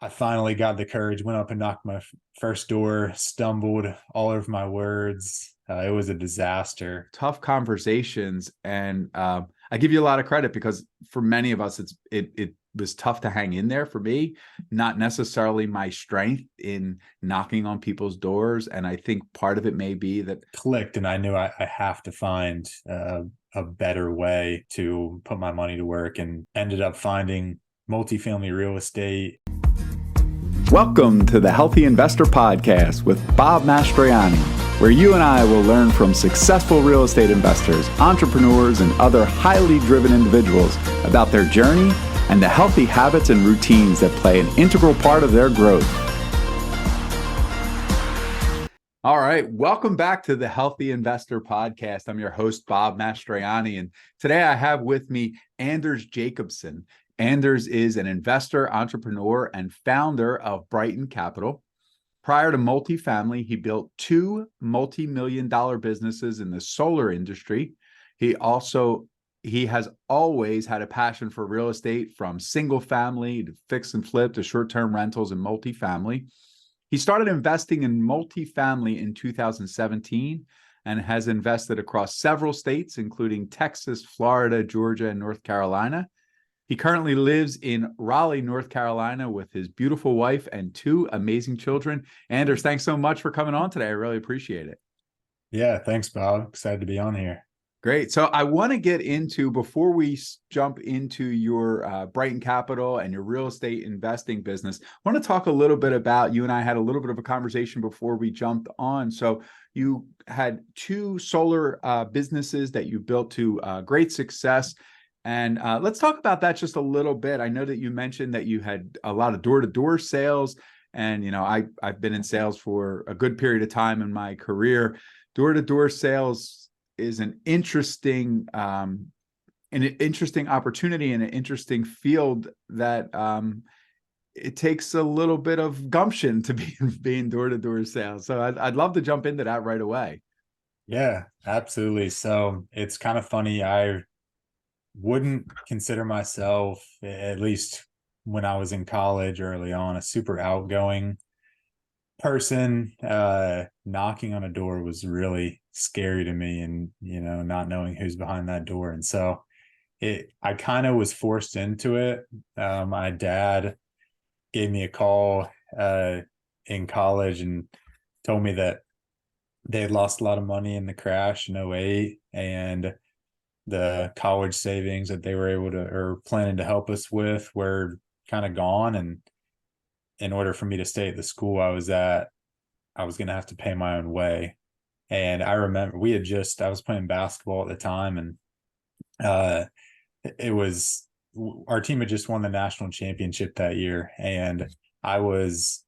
I finally got the courage, went up and knocked my first door, stumbled all over my words. It was a disaster. Tough conversations, and I give you a lot of credit because for many of us, it was tough to hang in there. For me, not necessarily my strength in knocking on people's doors, and I think part of it may be that Clicked, and I knew I have to find a better way to put my money to work, and ended up finding multifamily real estate. Welcome to the Healthy Investor Podcast with Bob Mastriani, where you and I will learn from successful real estate investors, entrepreneurs, and other highly driven individuals about their journey and the healthy habits and routines that play an integral part of their growth. All right, welcome back to the Healthy Investor Podcast. I'm your host, Bob Mastriani, and today I have with me Anders Jacobson. Anders is an investor, entrepreneur, and founder of Brighton Capital. Prior to multifamily, he built two multi-million-dollar businesses in the solar industry. He has always had a passion for real estate, from single family to fix and flip to short-term rentals and multifamily. He started investing in multifamily in 2017 and has invested across several states, including Texas, Florida, Georgia, and North Carolina. He currently lives in Raleigh, North Carolina, with his beautiful wife and two amazing children. Anders, thanks so much for coming on today. I really appreciate it. Yeah, thanks, Bob. Excited to be on here. Great. So I want to get into, before we jump into your Brighton Capital and your real estate investing business, I want to talk a little bit about, you and I had a little bit of a conversation before we jumped on. So you had two solar businesses that you built to great success. And let's talk about that just a little bit. I know that you mentioned that you had a lot of door-to-door sales. And, you know, I've been in sales for a good period of time in my career. Door-to-door sales is an interesting opportunity and an interesting field that it takes a little bit of gumption to be being door-to-door sales. So I'd love to jump into that right away. Yeah, absolutely. So it's kind of funny. I wouldn't consider myself, at least when I was in college early on, a super outgoing person. Knocking on a door was really scary to me, and not knowing who's behind that door. And so I kind of was forced into it. My dad gave me a call in college and told me that they had lost a lot of money in the crash in 2008, and the college savings that they were able to, or planning to help us with, were kind of gone. And in order for me to stay at the school I was at, I was going to have to pay my own way. And I remember I was playing basketball at the time, and our team had just won the national championship that year. And I was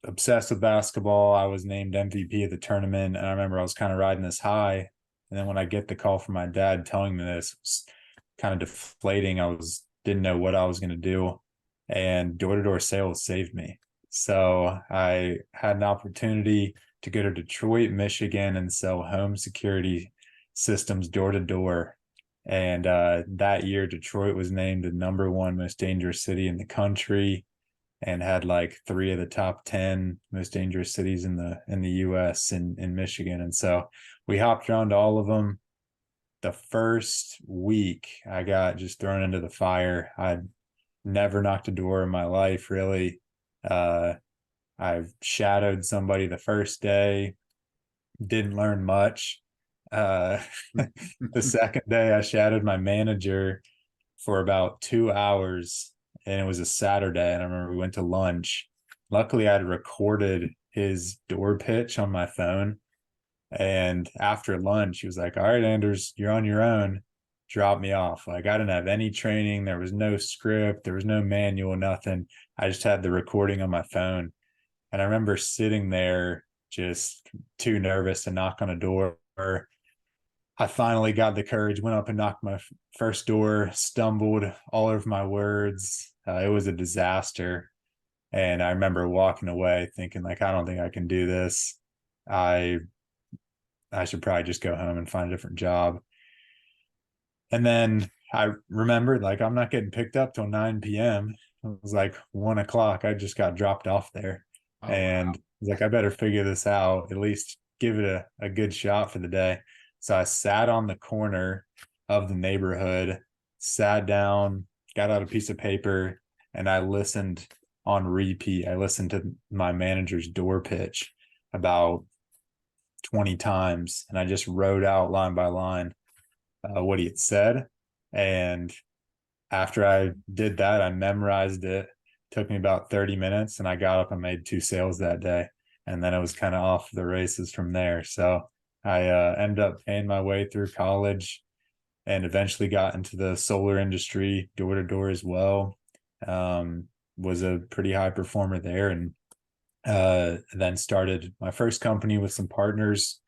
obsessed with basketball. I was named MVP of the tournament. And I remember I was kind of riding this high. And then when I get the call from my dad telling me this, it was kind of deflating. Didn't know what I was going to do. And door-to-door sales saved me. So I had an opportunity to go to Detroit, Michigan, and sell home security systems door-to-door. And that year, Detroit was named the #1 most dangerous city in the country, and had like 3 of the top 10 most dangerous cities in the US in Michigan. And so we hopped around to all of them. The first week I got just thrown into the fire. I'd never knocked a door in my life, really. I shadowed somebody the first day, didn't learn much. The second day I shadowed my manager for about 2 hours, and it was a Saturday. And I remember we went to lunch. Luckily, I'd recorded his door pitch on my phone. And after lunch, he was like, "All right, Anders, you're on your own." Dropped me off. Like, I didn't have any training. There was no script. There was no manual, nothing. I just had the recording on my phone. And I remember sitting there just too nervous to knock on a door. I finally got the courage, went up and knocked my first door, stumbled all over my words. It was a disaster. And I remember walking away thinking, like, I don't think I can do this. I should probably just go home and find a different job. And then I remembered, like, I'm not getting picked up till 9 p.m. It was like 1 o'clock. I just got dropped off there. Oh, And wow. I was like, I better figure this out, at least give it a good shot for the day. So I sat on the corner of the neighborhood, sat down, got out a piece of paper, and I listened on repeat. I listened to my manager's door pitch about 20 times, and I just wrote out line by line what he had said. And after I did that, I memorized it. Took me about 30 minutes, and I got up and made 2 sales that day. And then it was kind of off the races from there. So I ended up paying my way through college and eventually got into the solar industry door to door as well. Was a pretty high performer there, and then started my first company with some partners.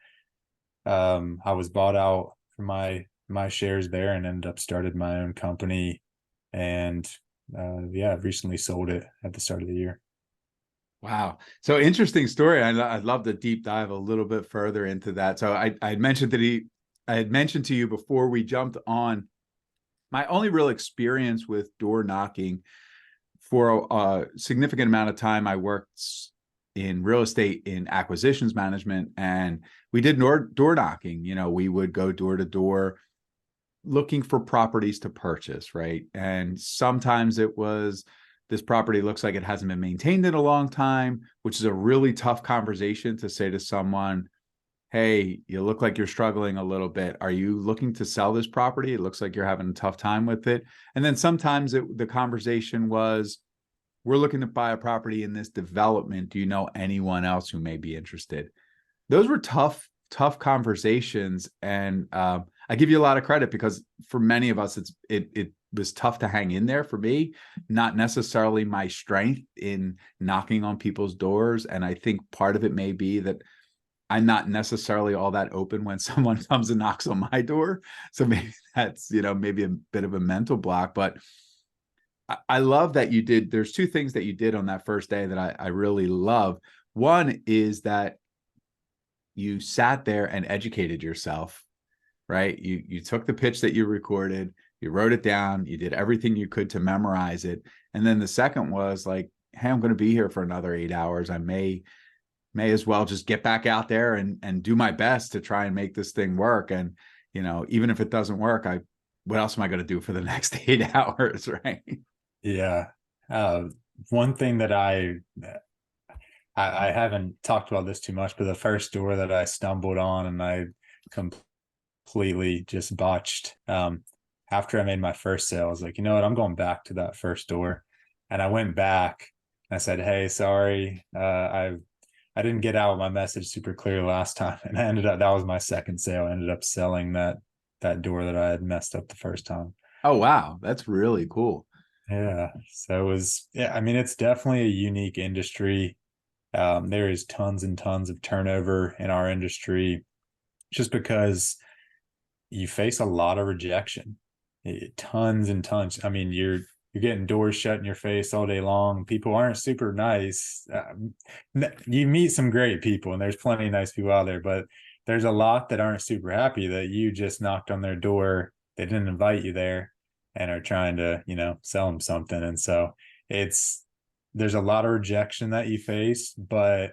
I was bought out for my shares there and ended up started my own company, and yeah, I've recently sold it at the start of the year. Wow. So interesting story. I'd love to deep dive a little bit further into that. So I had mentioned I had mentioned to you before we jumped on, my only real experience with door knocking. For a significant amount of time, I worked in real estate in acquisitions management, and we did door knocking. We would go door to door looking for properties to purchase, right? And sometimes it was, this property looks like it hasn't been maintained in a long time, which is a really tough conversation to say to someone, hey, you look like you're struggling a little bit. Are you looking to sell this property? It looks like you're having a tough time with it. And then sometimes the conversation was, we're looking to buy a property in this development. Do you know anyone else who may be interested? Those were tough conversations. And I give you a lot of credit, because for many of us, it was tough to hang in there. For me, not necessarily my strength in knocking on people's doors. And I think part of it may be that I'm not necessarily all that open when someone comes and knocks on my door. So maybe that's, maybe a bit of a mental block. But I love that you did. There's two things that you did on that first day that I really love. One is that you sat there and educated yourself, right? You took the pitch that you recorded, you wrote it down, you did everything you could to memorize it. And then the second was like, hey, I'm going to be here for another 8 hours. I may as well just get back out there and do my best to try and make this thing work. And, even if it doesn't work, what else am I going to do for the next 8 hours, right? Yeah. One thing that I haven't talked about this too much, but the first door that I stumbled on and I completely just botched. After I made my first sale, I was like, you know what, I'm going back to that first door. And I went back and I said, hey, sorry, I didn't get out my message super clear last time. And I ended up, that was my second sale. I ended up selling that door that I had messed up the first time. Oh, wow. That's really cool. Yeah. So it was, yeah, I mean, it's definitely a unique industry. There is tons and tons of turnover in our industry just because you face a lot of rejection. Tons and tons. I mean, you're getting doors shut in your face all day long. People aren't super nice. You meet some great people, and there's plenty of nice people out there, but there's a lot that aren't super happy that you just knocked on their door. They didn't invite you there and are trying to, sell them something. And so there's a lot of rejection that you face, but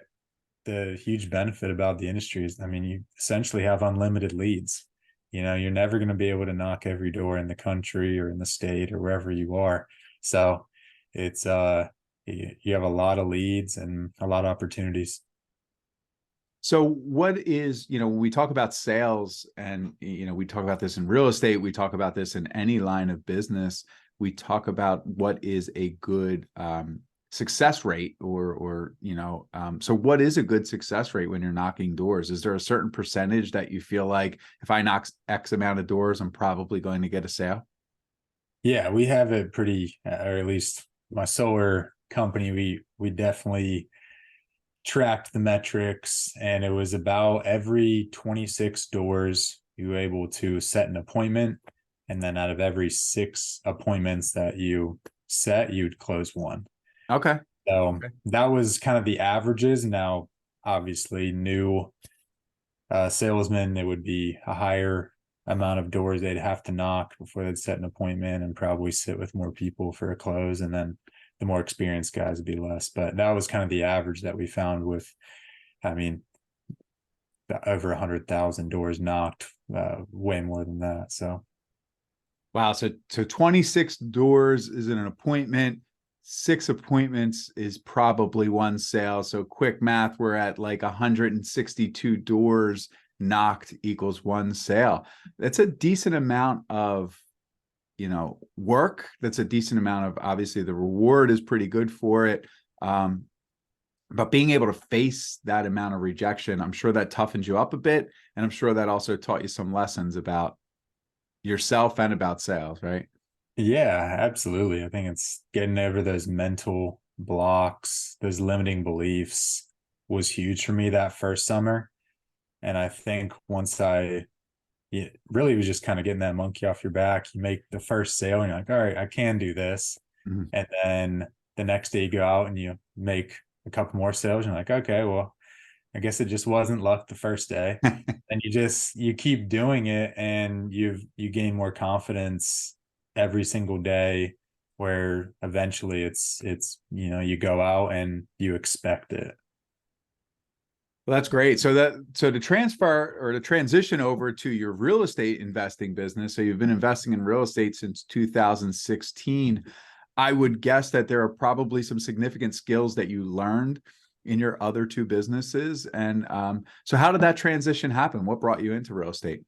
the huge benefit about the industry is, I mean, you essentially have unlimited leads. You're never going to be able to knock every door in the country or in the state or wherever you are. So it's you have a lot of leads and a lot of opportunities. So what is, when we talk about sales, and, we talk about this in real estate, we talk about this in any line of business, we talk about what is a good success rate, so what is a good success rate when you're knocking doors? Is there a certain percentage that you feel like, if I knock X amount of doors, I'm probably going to get a sale? Yeah, we have it pretty, or at least my solar company, we definitely tracked the metrics, and it was about every 26 doors you were able to set an appointment, and then out of every 6 appointments that you set, you'd close one. Okay. So that was kind of the averages. Now, obviously, new salesmen, it would be a higher amount of doors they'd have to knock before they'd set an appointment and probably sit with more people for a close. And then the more experienced guys would be less. But that was kind of the average that we found with, I mean, over 100,000 doors knocked, way more than that. So Wow. So 26 doors is an appointment. 6 appointments is probably 1 sale. So quick math, we're at like 162 doors knocked equals 1 sale. That's a decent amount of, work. That's a decent amount of, obviously the reward is pretty good for it. But being able to face that amount of rejection, I'm sure that toughens you up a bit. And I'm sure that also taught you some lessons about yourself and about sales, right? yeah, absolutely. I think it's getting over those mental blocks, those limiting beliefs was huge for me that first summer. And I think once it really was just kind of getting that monkey off your back. You make the first sale and you're like, all right, I can do this. Mm-hmm. And then the next day you go out and you make a couple more sales. And you're like, okay, well, I guess it just wasn't luck the first day. And you keep doing it, and you gain more confidence every single day, where eventually it's you go out and you expect it. Well, that's great. So to transfer or to transition over to your real estate investing business. So you've been investing in real estate since 2016. I would guess that there are probably some significant skills that you learned in your other 2 businesses. And so how did that transition happen? What brought you into real estate?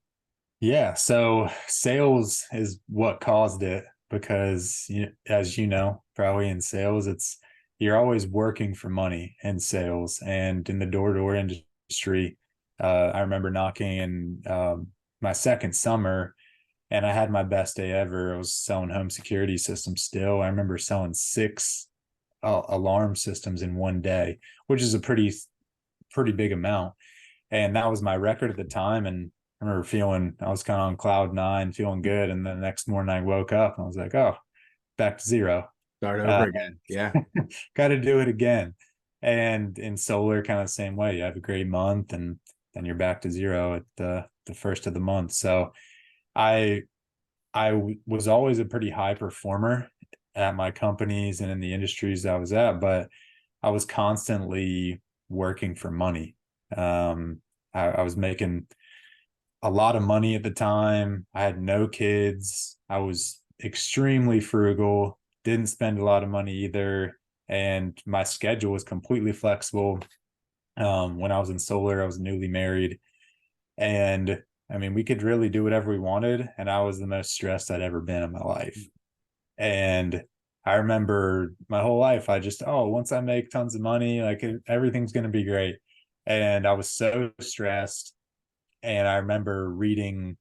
Yeah, so sales is what caused it, because as you know, probably in sales, you're always working for money in sales and in the door-to-door industry. I remember knocking in my second summer, and I had my best day ever. I was selling home security systems still. I remember selling 6 alarm systems in one day, which is a pretty big amount. And that was my record at the time. And I remember I was kind of on cloud 9, feeling good. And then the next morning I woke up and I was like, oh, back to zero. Start over again. Yeah. Got to do it again. And in solar, kind of the same way. You have a great month and then you're back to zero at the first of the month. So I was always a pretty high performer at my companies and in the industries I was at, but I was constantly working for money. I was making a lot of money at the time. I had no kids. I was extremely frugal, didn't spend a lot of money either. And my schedule was completely flexible. When I was in solar, I was newly married. And I mean, we could really do whatever we wanted. And I was the most stressed I'd ever been in my life. And I remember my whole life, once I make tons of money, like everything's going to be great. And I was so stressed. And I remember reading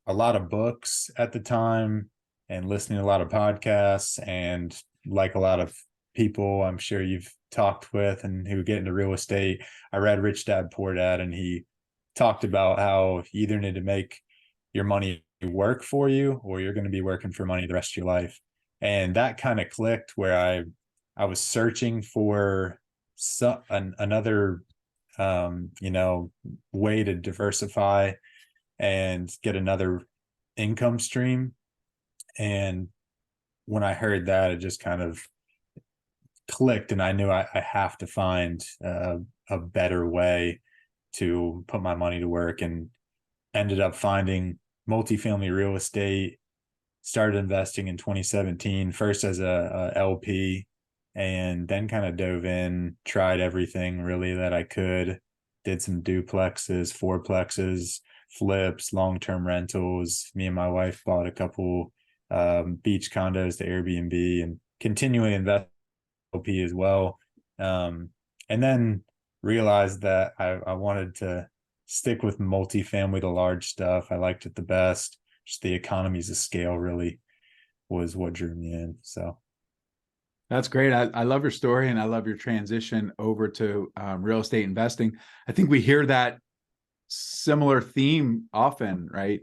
a lot of books at the time and listening to a lot of podcasts, and like a lot of people I'm sure you've talked with and who get into real estate, I read Rich Dad Poor Dad, and he talked about how you either need to make your money work for you or you're going to be working for money the rest of your life. And that kind of clicked, where I was searching for another way to diversify and get another income stream. And when I heard that, it just kind of clicked, and I knew I have to find a better way to put my money to work, and ended up finding multifamily real estate. Started investing in 2017, first as a LP, and then kind of dove in, tried everything really that I could, did some duplexes, fourplexes, flips, long-term rentals. Me and my wife bought a couple beach condos to Airbnb, and continually invest in LP as well. And then realized that I wanted to stick with multifamily, the large stuff. I liked it the best. Just the economies of scale really was what drew me in. So That's great. I love your story, and I love your transition over to real estate investing. I think we hear that similar theme often, right?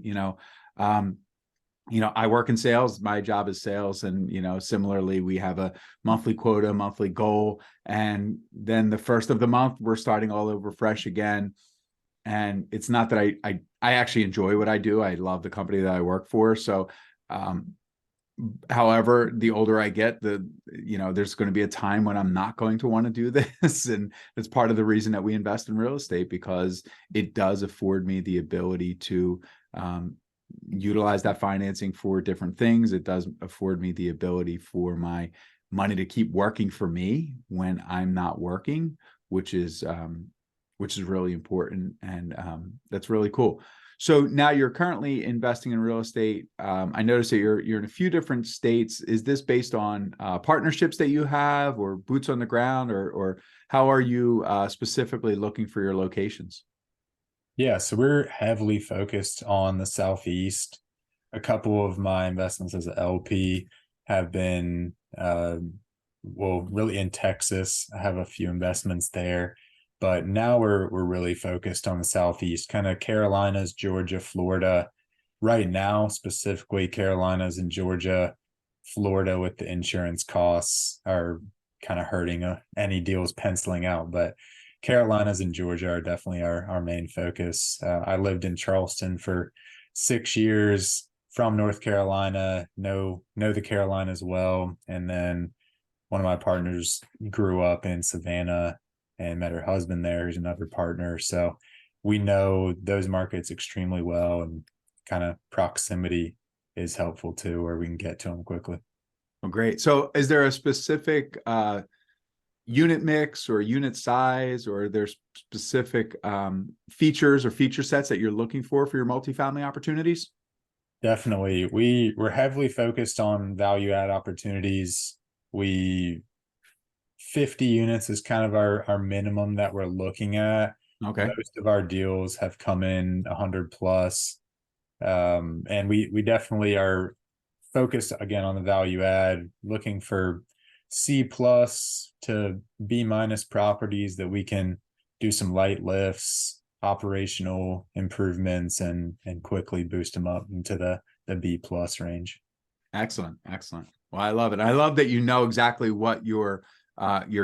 I work in sales. My job is sales, and similarly, we have a monthly quota, monthly goal, and then the first of the month, we're starting all over fresh again. And it's not that I actually enjoy what I do. I love the company that I work for. So However, the older I get, there's going to be a time when I'm not going to want to do this. And it's part of the reason that we invest in real estate, because it does afford me the ability to utilize that financing for different things. It does afford me the ability for my money to keep working for me when I'm not working, which is really important. And that's really cool. So now you're currently investing in real estate. I noticed that you're in a few different states. Is this based on partnerships that you have, or boots on the ground, or how are you specifically looking for your locations? Yeah, so we're heavily focused on the Southeast. A couple of my investments as an LP have been, really in Texas. I have a few investments there, but now we're really focused on the Southeast, kind of Carolinas, Georgia, Florida. Right now, specifically Carolinas and Georgia. Florida, with the insurance costs, are kind of hurting any deals penciling out, but Carolinas and Georgia are definitely our main focus. I lived in Charleston for 6 years, from North Carolina, know the Carolinas well. And then one of my partners grew up in Savannah and met her husband there, who's another partner. So we know those markets extremely well, and kind of proximity is helpful too, where we can get to them quickly. Oh, great. So is there a specific unit mix or unit size, or there's specific features or feature sets that you're looking for your multifamily opportunities? Definitely. We're heavily focused on value add opportunities. We 50 units is kind of our minimum that we're looking at. Okay. Most of our deals have come in 100 plus. And we definitely are focused again on the value add, looking for C plus to B minus properties that we can do some light lifts, operational improvements, and quickly boost them up into the B plus range. Excellent. Excellent. Well, I love it. I love that you know exactly what your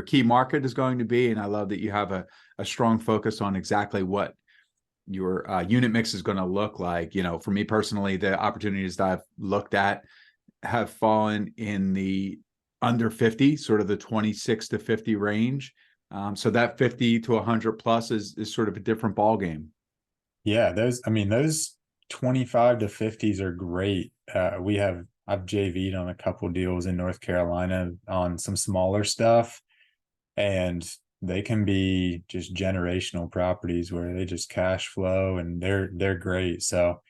key market is going to be. And I love that you have a strong focus on exactly what your unit mix is going to look like. For me personally, the opportunities that I've looked at have fallen in the under 50, sort of the 26 to 50 range. So that 50 to 100 plus is sort of a different ball game. Yeah, those 25 to 50s are great. I've JV'd on a couple deals in North Carolina on some smaller stuff, and they can be just generational properties where they just cash flow, and they're great. So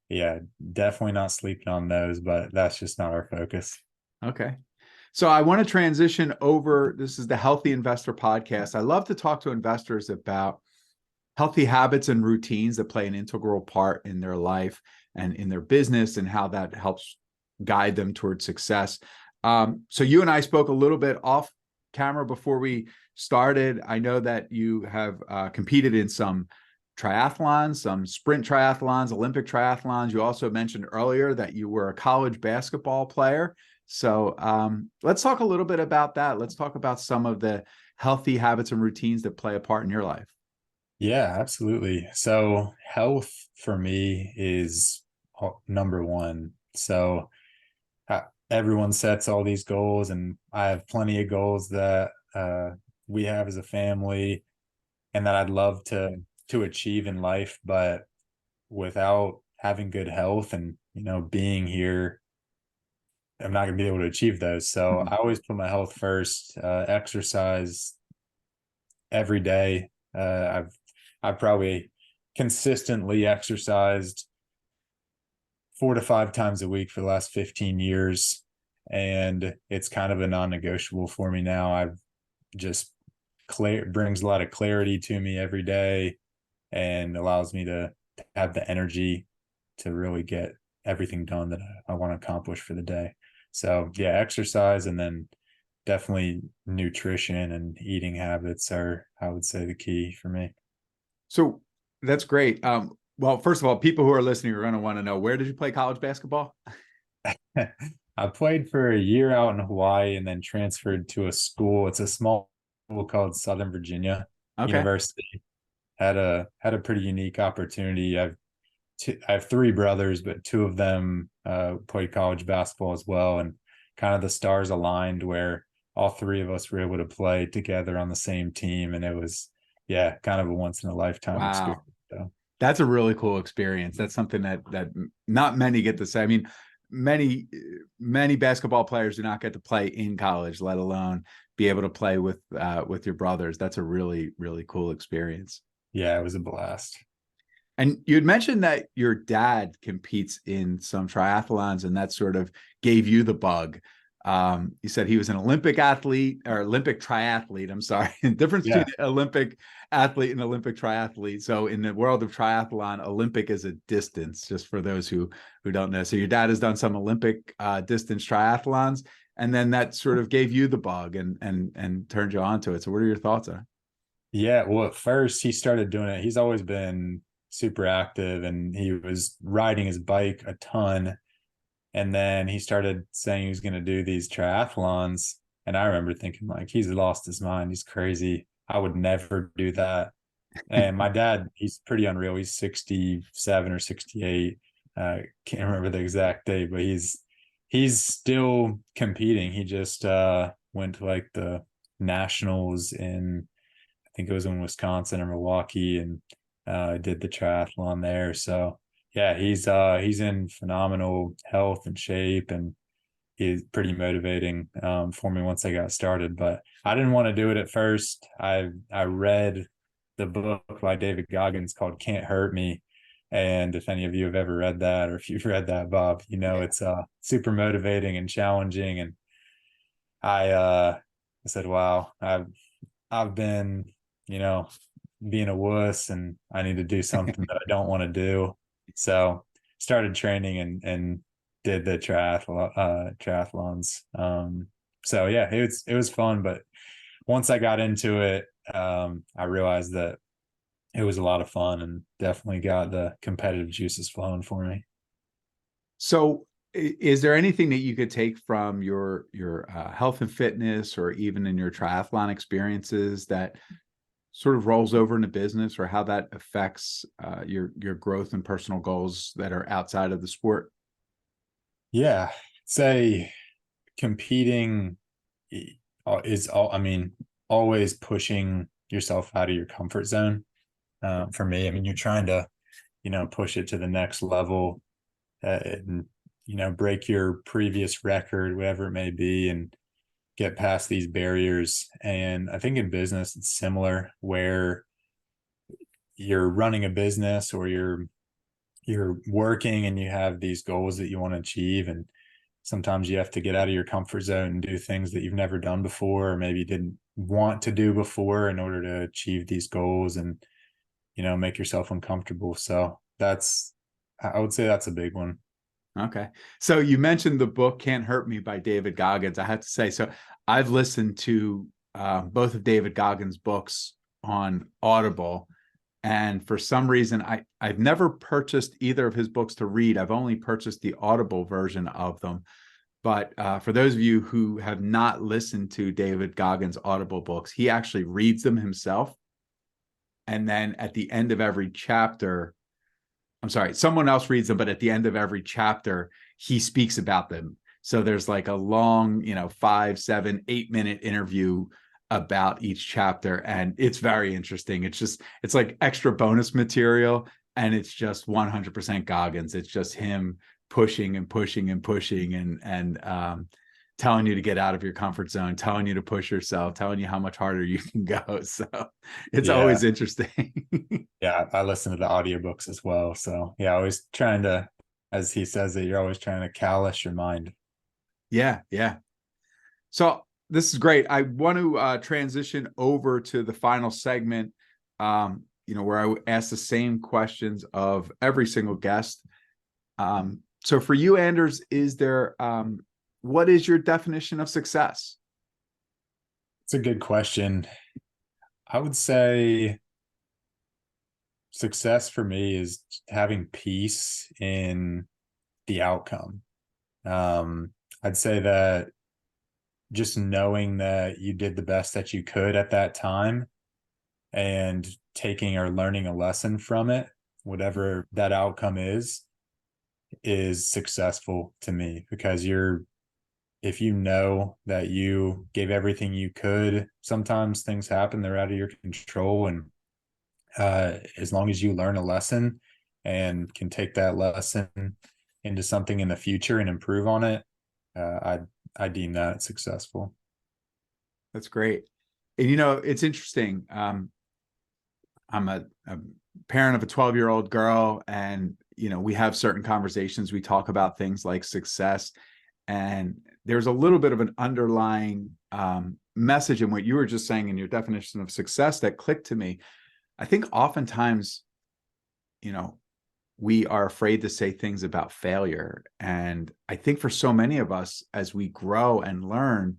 yeah, definitely not sleeping on those, but that's just not our focus. Okay. So I want to transition over. This is the Healthy Investor Podcast. I love to talk to investors about healthy habits and routines that play an integral part in their life and in their business, and how that helps guide them towards success. So you and I spoke a little bit off camera before we started. I know that you have competed in some triathlons, some sprint triathlons, Olympic triathlons. You also mentioned earlier that you were a college basketball player. So let's talk a little bit about that. Let's talk about some of the healthy habits and routines that play a part in your life. Yeah, absolutely. So health for me is number one. So everyone sets all these goals, and I have plenty of goals that we have as a family and that I'd love to achieve in life, but without having good health and being here, I'm not going to be able to achieve those. So I always put my health first. Exercise every day. I've probably consistently exercised 4 to 5 times a week for the last 15 years. And it's kind of a non-negotiable for me now. I've just brings a lot of clarity to me every day, and allows me to have the energy to really get everything done that I want to accomplish for the day. So yeah, exercise, and then definitely nutrition and eating habits are, I would say, the key for me. So that's great. Well, first of all, people who are listening are going to want to know, where did you play college basketball? I played for a year out in Hawaii and then transferred to a school. It's a small school called Southern Virginia Okay. University. Had a pretty unique opportunity. I've I have three brothers, but two of them played college basketball as well, and kind of the stars aligned where all three of us were able to play together on the same team, and it was, yeah, kind of a once in a lifetime experience. Wow. So. That's a really cool experience. That's something that not many get to say. I mean, many basketball players do not get to play in college, let alone be able to play with your brothers. That's a really, really cool experience. Yeah, it was a blast. And you had mentioned that your dad competes in some triathlons, and that sort of gave you the bug. You said he was an Olympic athlete or Olympic triathlete. I'm sorry. The difference Yeah. between Olympic athlete and Olympic triathlete. So in the world of triathlon, Olympic is a distance, just for those who don't know. So your dad has done some Olympic distance triathlons, and then that sort of gave you the bug and turned you onto it. So what are your thoughts on it? Yeah, well, at first he started doing it. He's always been super active, and he was riding his bike a ton. And then he started saying he was going to do these triathlons. And I remember thinking, like, he's lost his mind. He's crazy. I would never do that. And my dad, he's pretty unreal. He's 67 or 68. Can't remember the exact date, but he's still competing. He just went to like the nationals in, I think it was in Wisconsin or Milwaukee, and did the triathlon there. So yeah, he's in phenomenal health and shape, and he's pretty motivating for me once I got started. But I didn't want to do it at first. I read the book by David Goggins called "Can't Hurt Me," and if any of you have ever read that, or if you've read that, Bob, you know, it's super motivating and challenging. And I said, wow, I've been, you know, being a wuss, and I need to do something that I don't want to do. So started training and did the triathlons. So yeah, it was fun, but once I got into it, I realized that it was a lot of fun, and definitely got the competitive juices flowing for me. So is there anything that you could take from your health and fitness, or even in your triathlon experiences, that sort of rolls over into business, or how that affects your growth and personal goals that are outside of the sport? Yeah, say competing is all, I mean, always pushing yourself out of your comfort zone. For me, I mean, you're trying to, you know, push it to the next level, and, you know, break your previous record, whatever it may be, and get past these barriers. And I think in business, it's similar, where you're running a business, or you're working and you have these goals that you want to achieve, and sometimes you have to get out of your comfort zone and do things that you've never done before, or maybe didn't want to do before, in order to achieve these goals, and, you know, make yourself uncomfortable. So I would say that's a big one. Okay. So you mentioned the book "Can't Hurt Me" by David Goggins. I have to say, so I've listened to both of David Goggins' books on Audible. And for some reason, I've never purchased either of his books to read. I've only purchased the Audible version of them. But for those of you who have not listened to David Goggins' Audible books, he actually reads them himself. And then at the end of every chapter, I'm sorry, someone else reads them, but at the end of every chapter, he speaks about them. So there's like a long, 5, 7, 8 minute interview about each chapter. And it's very interesting. It's like extra bonus material. And it's just 100% Goggins. It's just him pushing and pushing and pushing, and telling you to get out of your comfort zone, telling you to push yourself, telling you how much harder you can go. So it's Yeah. always interesting. Yeah. I listen to the audiobooks as well. So yeah, always trying to, as he says it, you're always trying to callous your mind. Yeah. Yeah. So this is great. I want to transition over to the final segment, where I ask the same questions of every single guest. So for you, Anders, what is your definition of success? It's a good question. I would say success for me is having peace in the outcome. I'd say that just knowing that you did the best that you could at that time, and taking or learning a lesson from it, whatever that outcome is successful to me, because if you know that you gave everything you could, sometimes things happen, they're out of your control. And as long as you learn a lesson and can take that lesson into something in the future and improve on it, I deem that successful. That's great. And it's interesting. I'm a parent of a 12-year-old girl, and we have certain conversations. We talk about things like success, and there's a little bit of an underlying message in what you were just saying in your definition of success that clicked to me. I think oftentimes, we are afraid to say things about failure. And I think for so many of us, as we grow and learn,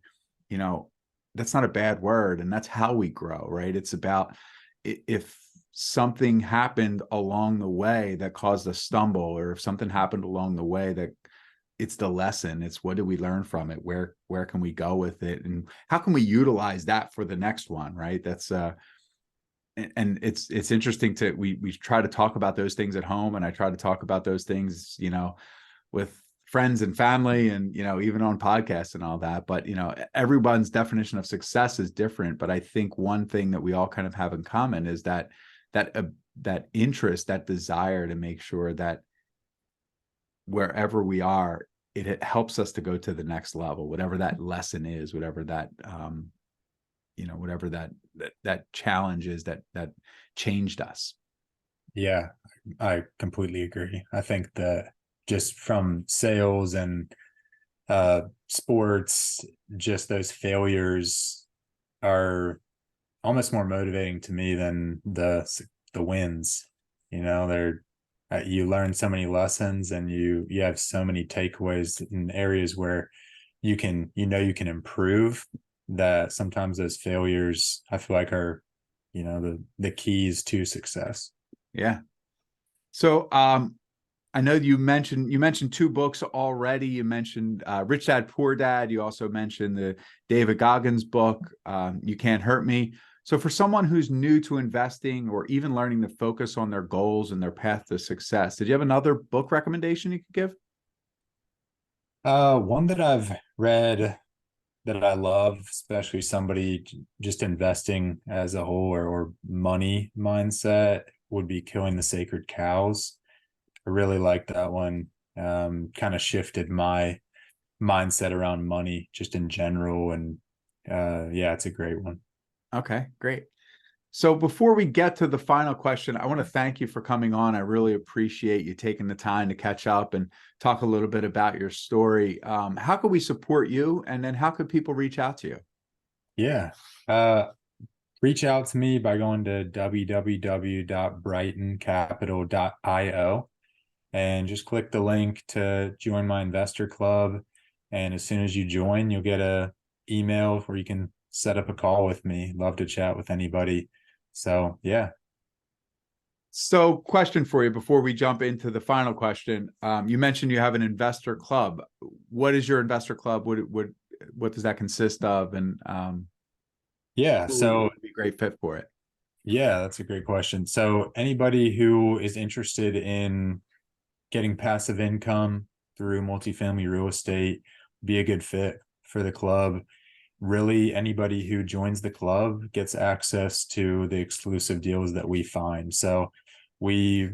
that's not a bad word. And that's how we grow, right? It's about, if something happened along the way that caused a stumble, or if something happened along the way, that it's the lesson. It's what did we learn from it? Where can we go with it? And how can we utilize that for the next one, right? That's and it's interesting we try to talk about those things at home, and I try to talk about those things, with friends and family, and even on podcasts and all that. But everyone's definition of success is different. But I think one thing that we all kind of have in common is that interest, that desire to make sure that wherever we are, it helps us to go to the next level, whatever that lesson is, whatever that whatever that challenge is that changed us. Yeah, I completely agree. I think that just from sales and sports, just those failures are almost more motivating to me than the wins. They're you learn so many lessons, and you have so many takeaways in areas where you can improve, that sometimes those failures, I feel like, are the keys to success. Yeah. So I know you mentioned two books already. You mentioned Rich Dad Poor Dad. You also mentioned the David Goggins book, You Can't Hurt Me. So for someone who's new to investing, or even learning to focus on their goals and their path to success, did you have another book recommendation you could give? One that I've read that I love, especially somebody just investing as a whole, or money mindset, would be Killing the Sacred Cows. I really like that one. Kind of shifted my mindset around money just in general. And yeah, it's a great one. Okay, great. So before we get to the final question, I want to thank you for coming on. I really appreciate you taking the time to catch up and talk a little bit about your story. How can we support you? And then how could people reach out to you? Yeah. Reach out to me by going to www.brightoncapital.io and just click the link to join my investor club. And as soon as you join, you'll get a email where you can set up a call with me. Love to chat with anybody. So yeah. So question for you before we jump into the final question. You mentioned you have an investor club. What is your investor club? What does that consist of? And Yeah, so would be a great fit for it. yeah, that's a great question. So anybody who is interested in getting passive income through multifamily real estate be a good fit for the club. Really, anybody who joins the club gets access to the exclusive deals that we find. So we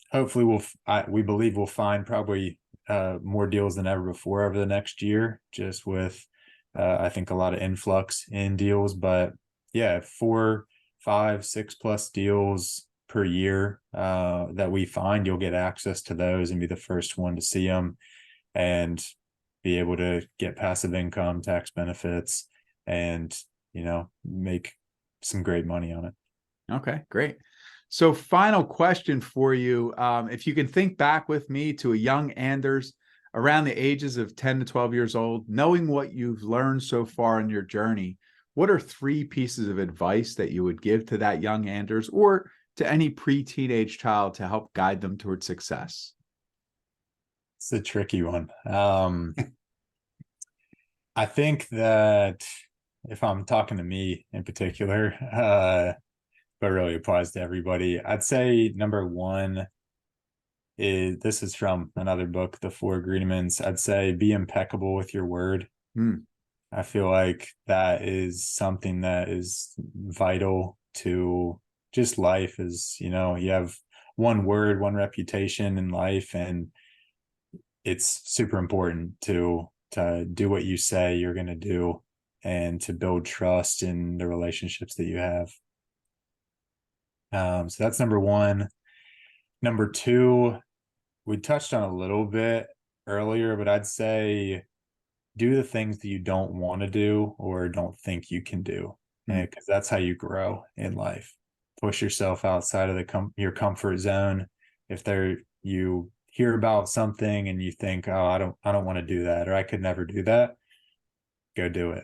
we believe we'll find probably more deals than ever before over the next year, just with I think a lot of influx in deals. But yeah, 4, 5, 6+ deals per year that we find, you'll get access to those and be the first one to see them, and be able to get passive income, tax benefits, and make some great money on it. Okay, great. So final question for you. If you can think back with me to a young Anders around the ages of 10 to 12 years old, knowing what you've learned so far in your journey, what are 3 pieces of advice that you would give to that young Anders, or to any pre-teenage child, to help guide them towards success? It's a tricky one. I think that if I'm talking to me in particular, but really applies to everybody. I'd say number one this is from another book, The Four Agreements. I'd say be impeccable with your word. I feel like that is something that is vital to just life. Is, you have one word, one reputation in life, and it's super important to do what you say you're going to do and to build trust in the relationships that you have. So that's number one. Number two, we touched on a little bit earlier, but I'd say do the things that you don't want to do or don't think you can do, because that's how you grow in life. Push yourself outside of your comfort zone. If you hear about something and you think, oh, I don't want to do that, or I could never do that, go do it.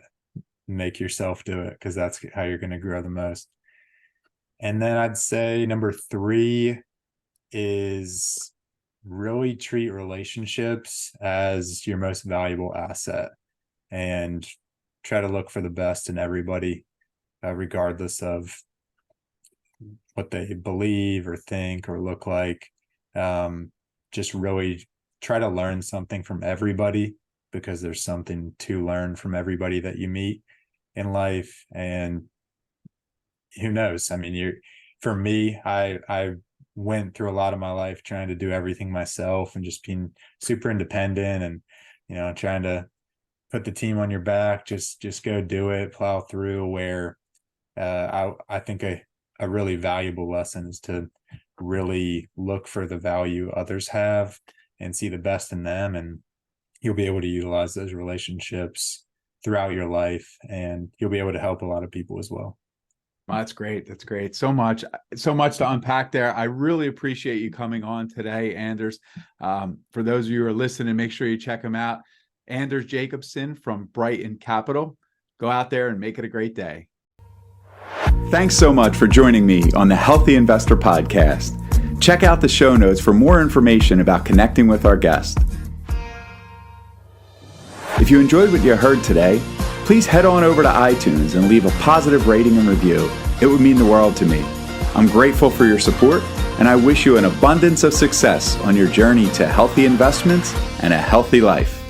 Make yourself do it, because that's how you're going to grow the most. And then I'd say number three is really treat relationships as your most valuable asset and try to look for the best in everybody, regardless of what they believe or think or look like. Just really try to learn something from everybody, because there's something to learn from everybody that you meet in life. And who knows? I mean, for me, I went through a lot of my life trying to do everything myself and just being super independent and, trying to put the team on your back, just go do it, plow through, where I think a really valuable lesson is to really look for the value others have and see the best in them. And you'll be able to utilize those relationships throughout your life, and you'll be able to help a lot of people as well. Well, that's great. That's great. So much to unpack there. I really appreciate you coming on today, Anders. For those of you who are listening, make sure you check him out. Anders Jacobson from Brighton Capital. Go out there and make it a great day. Thanks so much for joining me on the Healthy Investor Podcast. Check out the show notes for more information about connecting with our guest. If you enjoyed what you heard today, please head on over to iTunes and leave a positive rating and review. It would mean the world to me. I'm grateful for your support, and I wish you an abundance of success on your journey to healthy investments and a healthy life.